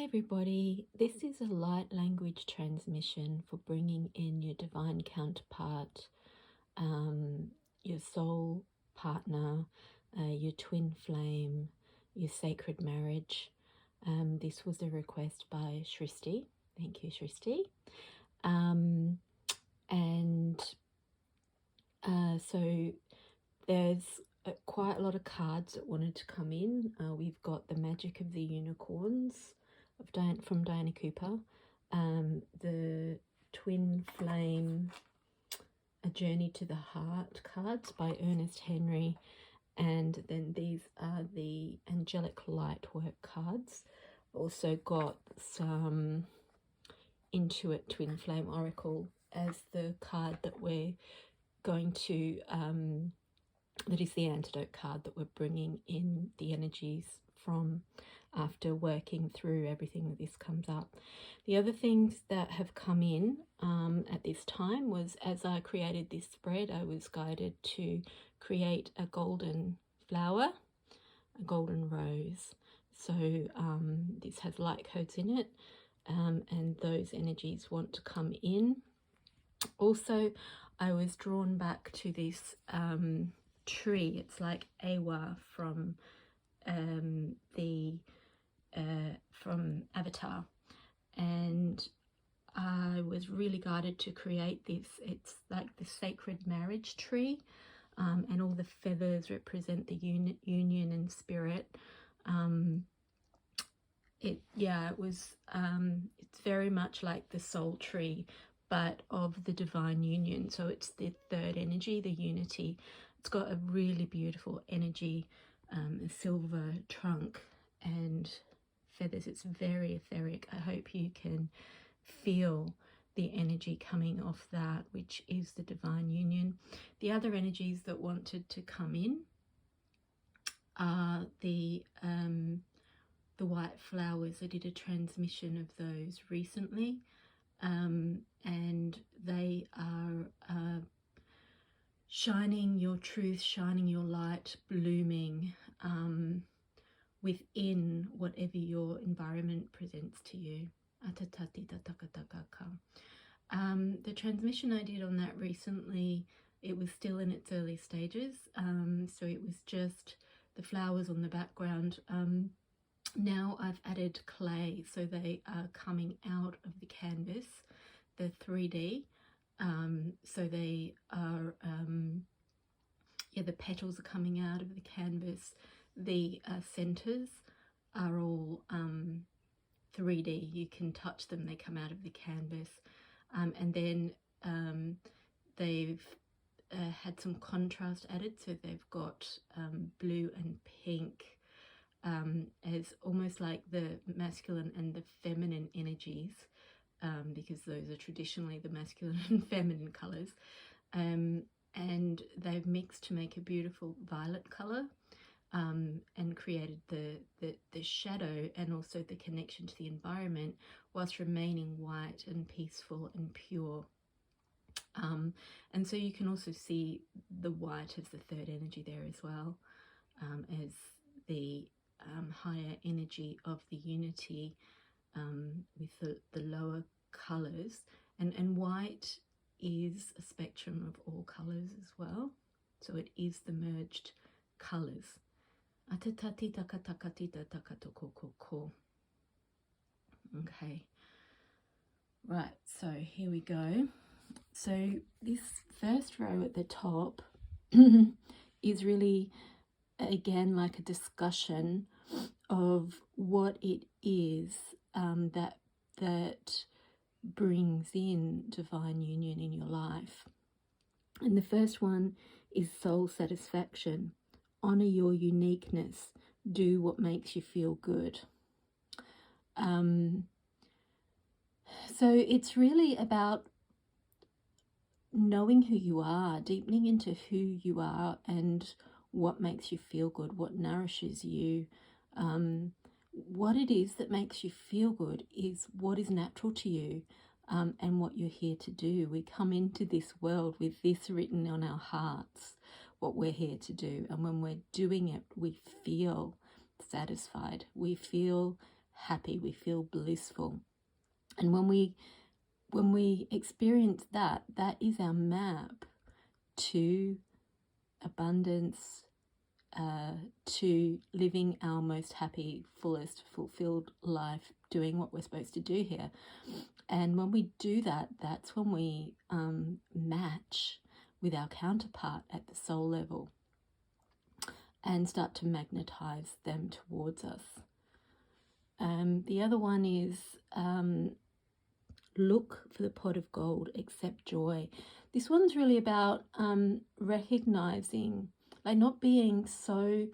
Hi everybody, this is a light language transmission for bringing in your divine counterpart, your soul partner, your twin flame, your sacred marriage. This was a request by Shristi. Thank you, Shristi. So there's quite a lot of cards that wanted to come in. We've got the Magic of the Unicorns from Diana Cooper, the Twin Flame, A Journey to the Heart cards by Ernest Henry, and then these are the Angelic Lightwork cards. Also got some Intuit Twin Flame Oracle as the card that we're going to that is the antidote card that we're bringing in the energies from after working through everything that this comes up. The other things that have come in at this time was, as I created this spread, I was guided to create a golden flower, a golden rose. So this has light codes in it, and those energies want to come in. Also, I was drawn back to this tree. It's like Awa from from Avatar, and I was really guided to create this. It's like the sacred marriage tree, and all the feathers represent the union and spirit. It's very much like the soul tree, but of the divine union. So it's the third energy, the unity. It's got a really beautiful energy, a silver trunk and feathers. It's very etheric. I hope you can feel the energy coming off that, which is the divine union. The other energies that wanted to come in are the white flowers. I did a transmission of those recently, and they are shining your truth, shining your light, blooming within whatever your environment presents to you. The transmission I did on that recently, it was still in its early stages, so it was just the flowers on the background. Now I've added clay, so they are coming out of the canvas, the 3D. So they are, the petals are coming out of the canvas. The centers are all 3D. You can touch them, they come out of the canvas. And then they've had some contrast added, so they've got blue and pink, as almost like the masculine and the feminine energies, because those are traditionally the masculine and feminine colors, and they've mixed to make a beautiful violet color, and created the shadow and also the connection to the environment whilst remaining white and peaceful and pure. And so you can also see the white as the third energy there as well, as the higher energy of the unity, with the lower colors, and white is a spectrum of all colors as well, so it is the merged colors. Okay, right, so here we go. So this first row at the top is really, again, like a discussion of what it is that brings in divine union in your life. And the first one is soul satisfaction. Honor your uniqueness. Do what makes you feel good. So it's really about knowing who you are, deepening into who you are and what makes you feel good, what nourishes you. What it is that makes you feel good is what is natural to you, and what you're here to do. We come into this world with this written on our hearts, what we're here to do. And when we're doing it, we feel satisfied. We feel happy, we feel blissful. And when we experience that, that is our map to abundance, to living our most happy, fullest, fulfilled life, doing what we're supposed to do here. And when we do that, that's when we match with our counterpart at the soul level and start to magnetize them towards us. The other one is look for the pot of gold, accept joy. This one's really about recognizing, like, not being so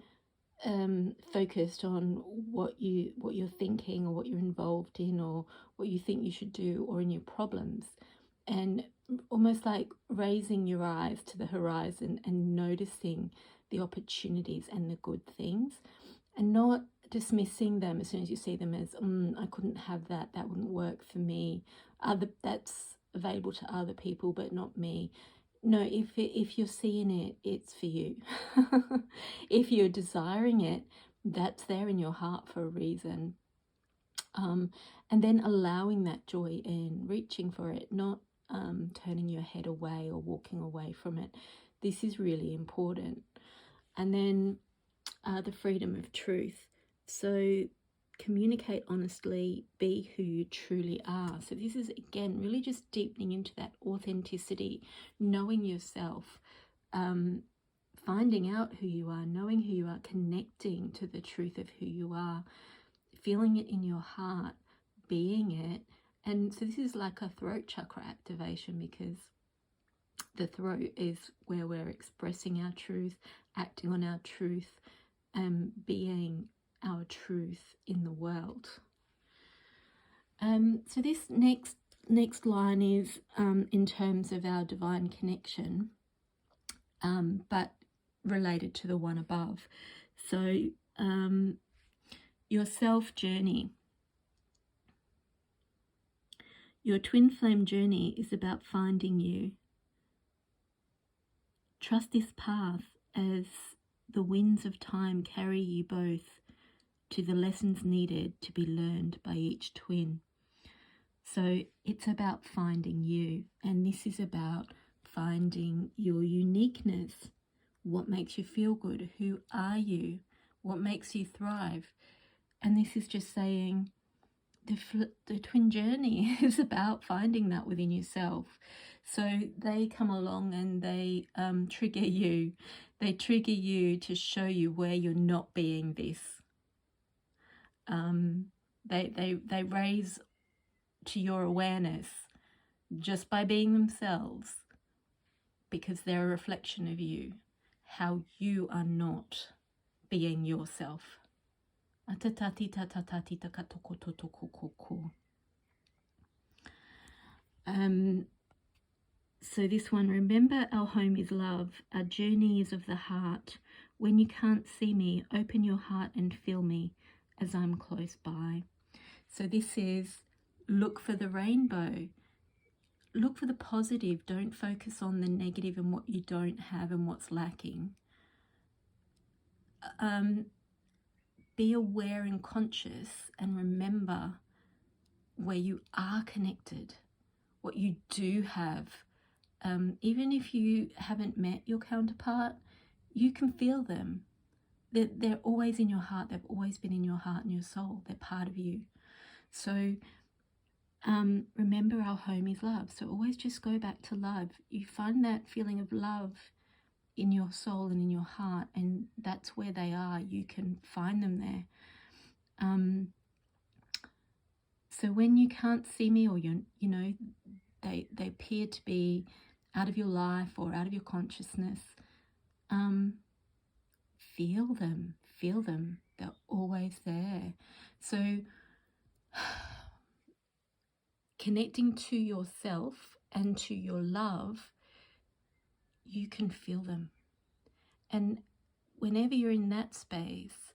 focused on what you're thinking or what you're involved in or what you think you should do or in your problems, and almost like raising your eyes to the horizon and noticing the opportunities and the good things, and not dismissing them as soon as you see them as I couldn't have that wouldn't work for me, that's available to other people but not me. No, if you're seeing it, it's for you. If you're desiring it, that's there in your heart for a reason. And then allowing that joy in, reaching for it, not turning your head away or walking away from it. This is really important. And then the freedom of truth. So communicate honestly, be who you truly are. So this is, again, really just deepening into that authenticity, knowing yourself, finding out who you are, knowing who you are, connecting to the truth of who you are, feeling it in your heart, being it. And so this is like a throat chakra activation, because the throat is where we're expressing our truth, acting on our truth, and being our truth in the world. So this next line is in terms of our divine connection, but related to the one above. So your self journey. Your twin flame journey is about finding you. Trust this path as the winds of time carry you both to the lessons needed to be learned by each twin. So it's about finding you, and this is about finding your uniqueness. What makes you feel good? Who are you? What makes you thrive? And this is just saying the twin journey is about finding that within yourself. So they come along and they trigger you. They trigger you to show you where you're not being this. They raise to your awareness just by being themselves, because they're a reflection of you, how you are not being yourself. So this one, remember our home is love, our journey is of the heart. When you can't see me, open your heart and feel me as I'm close by. So this is, look for the rainbow. Look for the positive. Don't focus on the negative and what you don't have and what's lacking. Be aware and conscious, and remember where you are connected, what you do have. Even if you haven't met your counterpart, you can feel them. They're always in your heart. They've always been in your heart and your soul. They're part of you. So remember, our home is love. So always just go back to love. You find that feeling of love in your soul and in your heart, and that's where they are. You can find them there. So when you can't see me, or they appear to be out of your life or out of your consciousness, feel them. They're always there. So connecting to yourself and to your love, you can feel them. And whenever you're in that space,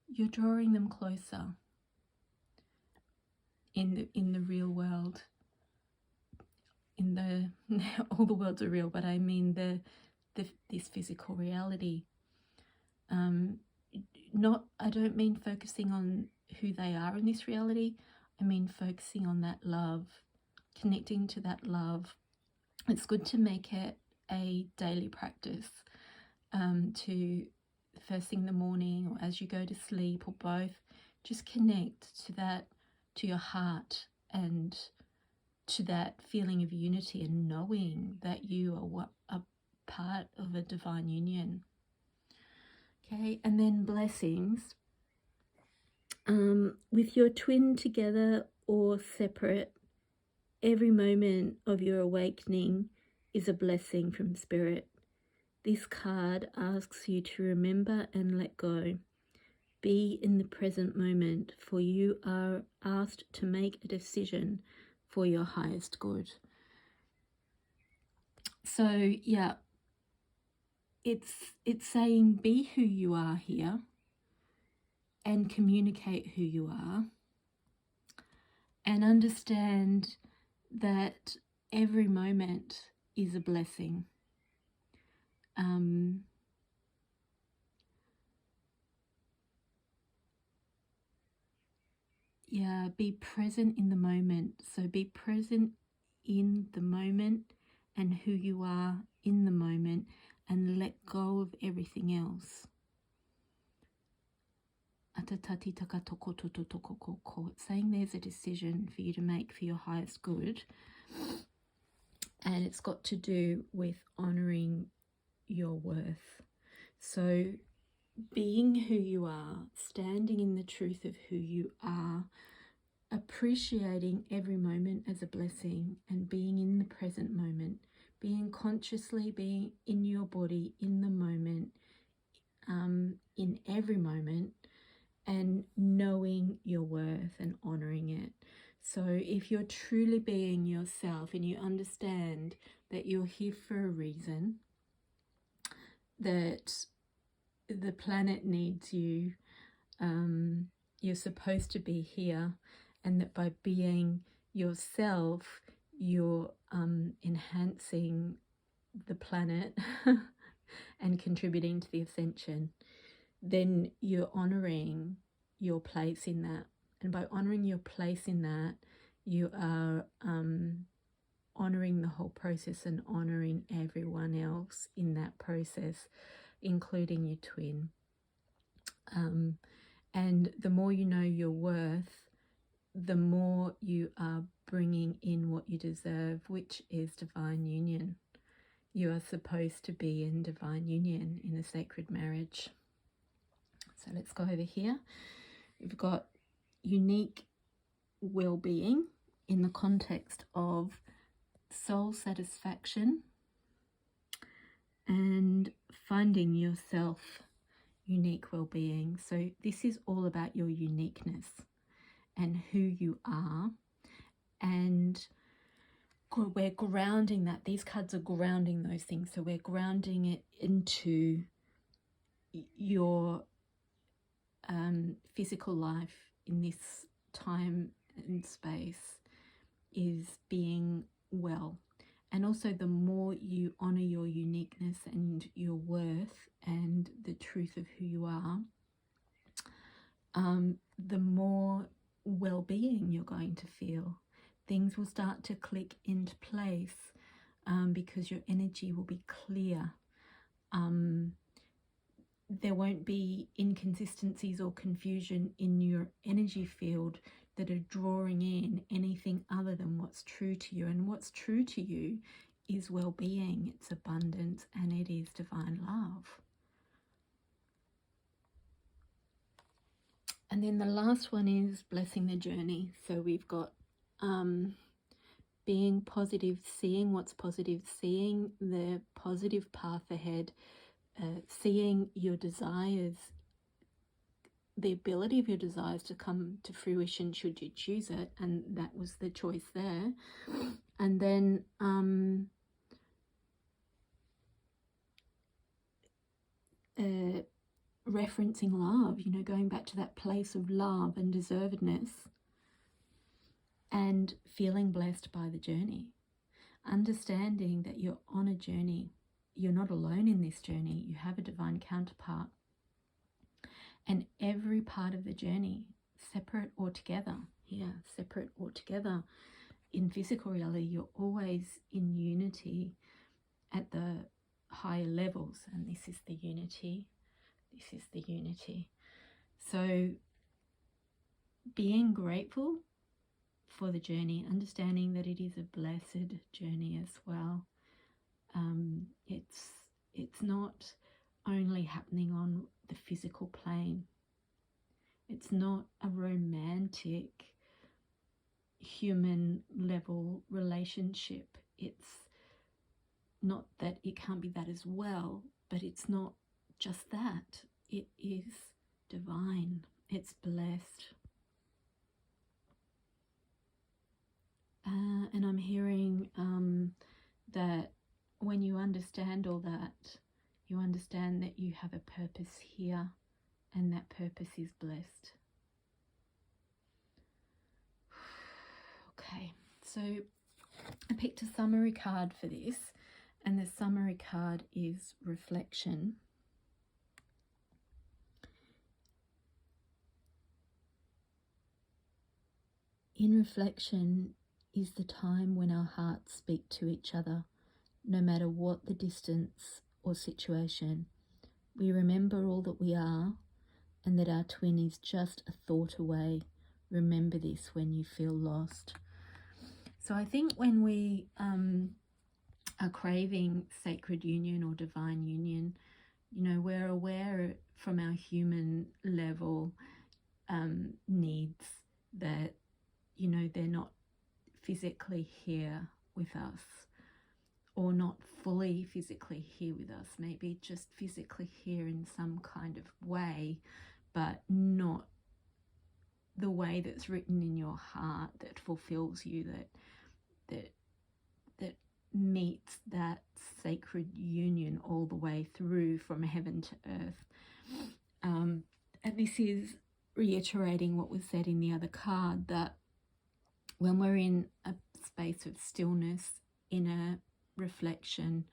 you're drawing them closer in the real world. All the worlds are real, but I mean this physical reality. I don't mean focusing on who they are in this reality. I mean, focusing on that love, connecting to that love. It's good to make it a daily practice, to first thing in the morning or as you go to sleep or both, just connect to that, to your heart, and to that feeling of unity and knowing that you are a part of a divine union. Okay, and then blessings. With your twin together or separate, every moment of your awakening is a blessing from Spirit. This card asks you to remember and let go. Be in the present moment, for you are asked to make a decision for your highest good. So yeah, it's saying be who you are here and communicate who you are, and understand that every moment is a blessing. Yeah, be present in the moment. So be present in the moment and who you are in the moment, and let go of everything else. It's saying there's a decision for you to make for your highest good, and it's got to do with honouring your worth. So being who you are, standing in the truth of who you are, appreciating every moment as a blessing, and being in the present moment, being consciously being in your body in the moment, in every moment, and knowing your worth and honouring it. So if you're truly being yourself and you understand that you're here for a reason, that the planet needs you, you're supposed to be here, and that by being yourself, you're enhancing the planet and contributing to the ascension, then you're honouring your place in that. And by honouring your place in that, you are honouring the whole process and honouring everyone else in that process, including your twin. And the more you know your worth, the more you are bringing in what you deserve, which is divine union. You are supposed to be in divine union in a sacred marriage. So let's go over here. We've got unique well-being in the context of soul satisfaction and finding yourself unique well-being. So this is all about your uniqueness and who you are, and we're grounding that. These cards are grounding those things. So we're grounding it into your physical life in this time and space is being well. And also the more you honour your uniqueness and your worth and the truth of who you are, the more well-being you're going to feel. Things will start to click into place because your energy will be clear. There won't be inconsistencies or confusion in your energy field that are drawing in anything other than what's true to you. And what's true to you is well-being, it's abundance, and it is divine love. And then the last one is blessing the journey. So we've got being positive, seeing what's positive, seeing the positive path ahead, seeing your desires, the ability of your desires to come to fruition should you choose it, and that was the choice there. And then referencing love, you know, going back to that place of love and deservedness, and feeling blessed by the journey, understanding that you're on a journey. You're not alone in this journey. You have a divine counterpart. And every part of the journey, separate or together. Here, separate or together. In physical reality, you're always in unity at the higher levels, and this is the unity. This is the unity. So being grateful for the journey, understanding that it is a blessed journey as well. It's not only happening on the physical plane. It's not a romantic human level relationship. It's not that it can't be that as well, but it's not just that. It is divine. It's blessed. And I'm hearing that when you understand all that, you understand that you have a purpose here, and that purpose is blessed. Okay, so I picked a summary card for this, and the summary card is reflection. In reflection is the time when our hearts speak to each other, no matter what the distance or situation. We remember all that we are, and that our twin is just a thought away. Remember this when you feel lost. So I think when we are craving sacred union or divine union, you know, we're aware from our human level needs that, you know, they're not physically here with us, or not fully physically here with us, maybe just physically here in some kind of way, but not the way that's written in your heart that fulfills you, that meets that sacred union all the way through from heaven to earth. And this is reiterating what was said in the other card, that when we're in a space of stillness, inner reflection,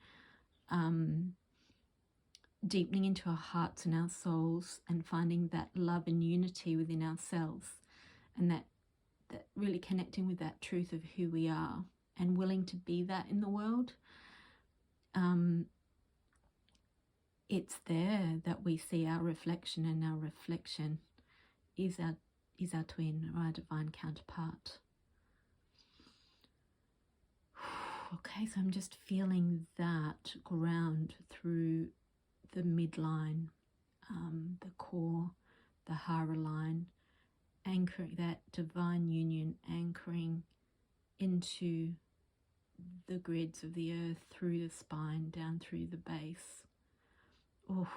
deepening into our hearts and our souls, and finding that love and unity within ourselves, and that really connecting with that truth of who we are and willing to be that in the world, it's there that we see our reflection, and our reflection is our twin or our divine counterpart. Okay, so I'm just feeling that ground through the midline, the core, the hara line, anchoring that divine union, anchoring into the grids of the earth, through the spine, down through the base. Oh,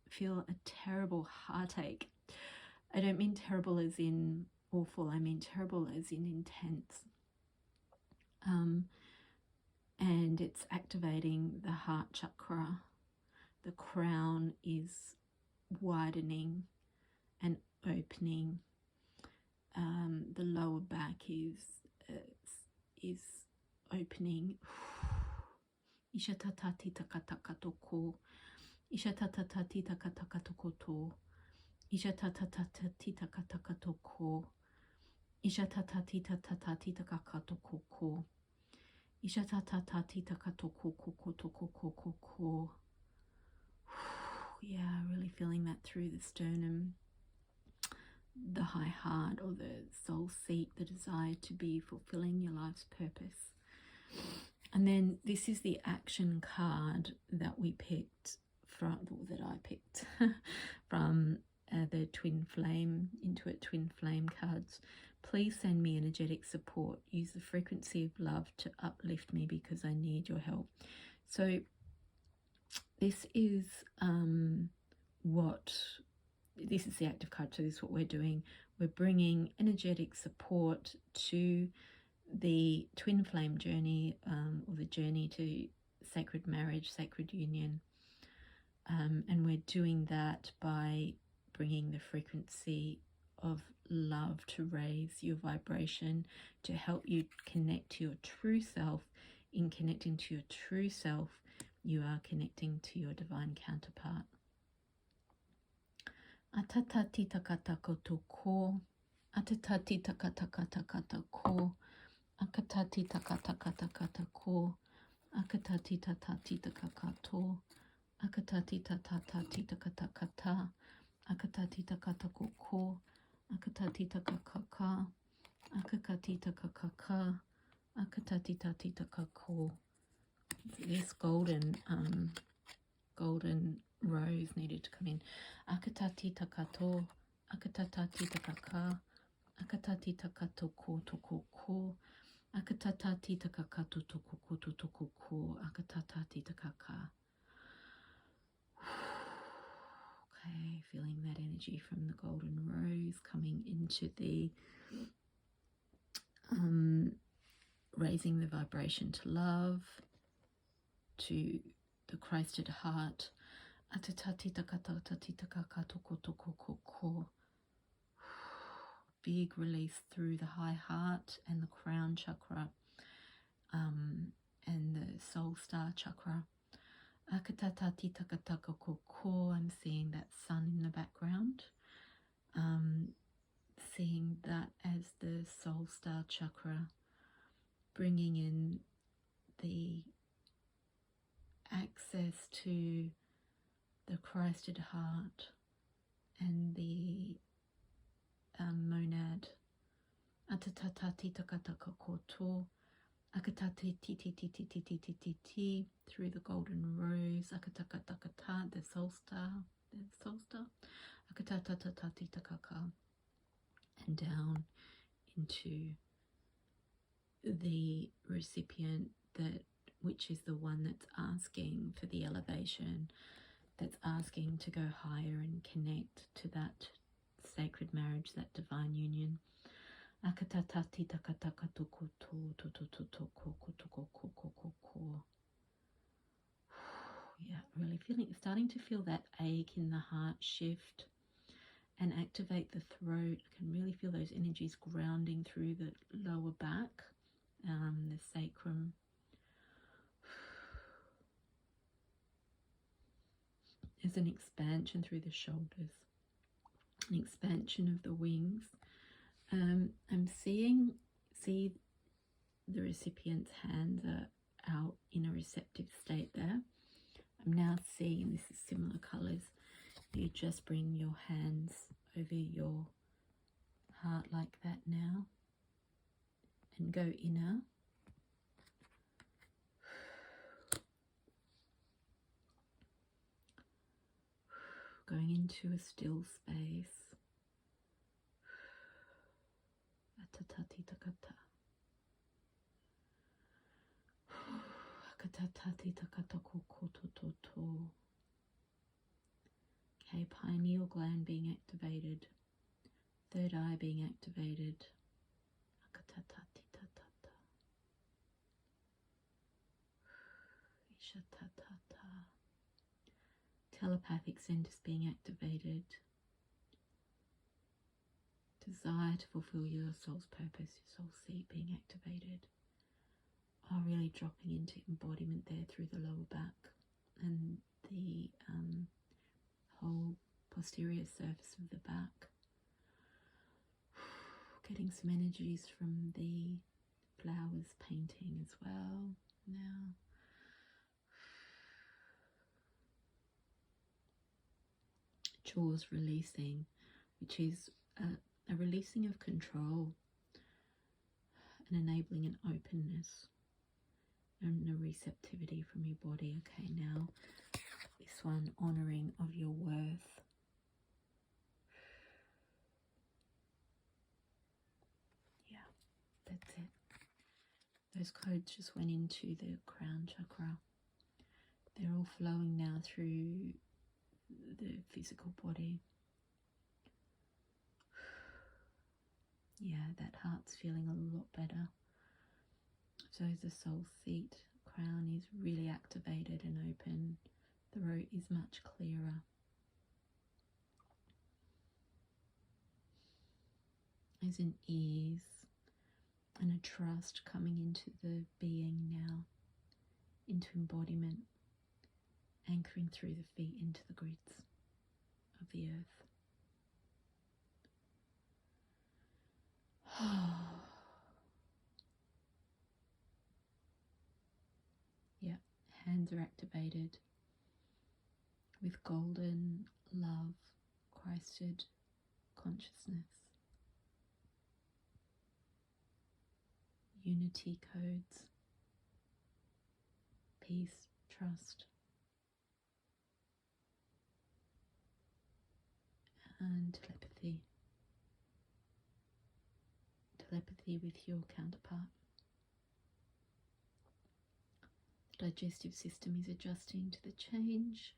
feel a terrible heartache. I don't mean terrible as in awful, I mean terrible as in intense. And it's activating the heart chakra. The crown is widening and opening. The lower back is opening. Ishatatati takatakatoko. Ishatatati takatakatokoto. Ishatatati takatakatoko. Ishatatati tatati takakatokoko. Ishatatati takatokokokokokokoko. Yeah, really feeling that through the sternum, the high heart, or the soul seat, the desire to be fulfilling your life's purpose. And then this is the action card that we picked from, or that I picked from the Twinflame, Intuit Twinflame cards. Please send me energetic support. Use the frequency of love to uplift me because I need your help. So this is this is the active card. So this is what we're doing. We're bringing energetic support to the twin flame journey, or the journey to sacred marriage, sacred union. And we're doing that by bringing the frequency of love to raise your vibration, to help you connect to your true self. In connecting to your true self, you are connecting to your divine counterpart. Atatati takatakoto ko. Atatati takatakatakata ko. Akatati takatakatakata ko. Akatati tatati takakato. Akatati tatati takatakata. Akatati takatako ko. Akatati takakaka. Akakati takakaka. Akatati tati takako. This golden rose needed to come in. Akatati takato. Akatatati takaka. Akatati takato ko toko ko. Akatatati takakato toko ko toko ko. Akatatati takaka. Okay, feeling that energy from the golden rose coming into the raising the vibration to love, to the Christed heart. Atatati takatati takakato ko toko ko. Big release through the high heart and the crown chakra and the soul star chakra. Akatatati takataka ko. I'm seeing that sun in the background. Seeing that as the soul star chakra, bringing in the access to the Christed heart and the monad. Atatati takataka koto. Akatati ti ti ti ti ti ti ti ti ti through the golden rose. Akatakatakata, the soul star. Akatatatati takaka. And down into the recipient, which is the one that's asking for the elevation, that's asking to go higher and connect to that sacred marriage, that divine union. Akatatati takataka ko. Yeah, really starting to feel that ache in the heart shift and activate the throat. I can really feel those energies grounding through the lower back, the sacrum. There's an expansion through the shoulders, an expansion of the wings. I'm see the recipient's hands are out in a receptive state there. I'm now seeing, this is similar colours, you just bring your hands over your heart like that now and go inner. Going into a still space. Atatati takata. Akatatati takata kokototo. Okay, pineal gland being activated. Third eye being activated. Akatatati tatata. Ishatatata. Telepathic centers being activated. Desire to fulfill your soul's purpose, your soul seat being activated. Oh, really dropping into embodiment there through the lower back and the whole posterior surface of the back. Getting some energies from the flowers painting as well now. Jaws releasing, which is a releasing of control and enabling an openness and a receptivity from your body. Okay, now this one, honouring of your worth. Yeah, that's it. Those codes just went into the crown chakra. They're all flowing now through the physical body. Yeah, that heart's feeling a lot better. So the soul seat, crown is really activated and open. The throat is much clearer. There's an ease and a trust coming into the being now, into embodiment, anchoring through the feet into the grids of the earth. hands are activated with golden love, Christed consciousness, unity codes, peace, trust, and telepathy. Telepathy with your counterpart. The digestive system is adjusting to the change,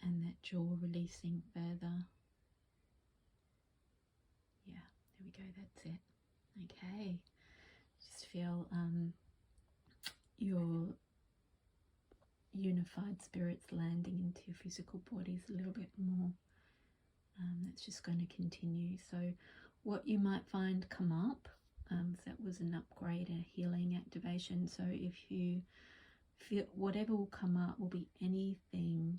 and that jaw releasing further. Yeah, there we go, that's it. Okay, just feel your unified spirits landing into your physical bodies a little bit more. That's just going to continue. So what you might find come up, that was an upgrade, a healing activation. So if you feel whatever will come up will be anything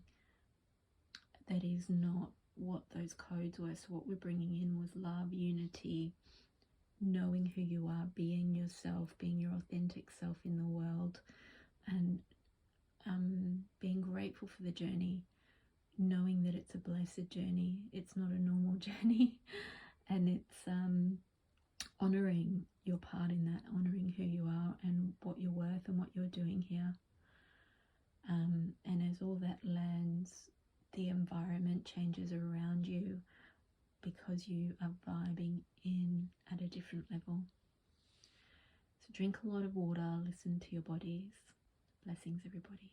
that is not what those codes were. So what we're bringing in was love, unity, knowing who you are, being yourself, being your authentic self in the world, and being grateful for the journey, knowing that it's a blessed journey, it's not a normal journey, and it's honouring your part in that, honouring who you are and what you're worth and what you're doing here. And as all that lands, the environment changes around you because you are vibing in at a different level. So drink a lot of water, listen to your bodies. Blessings, everybody.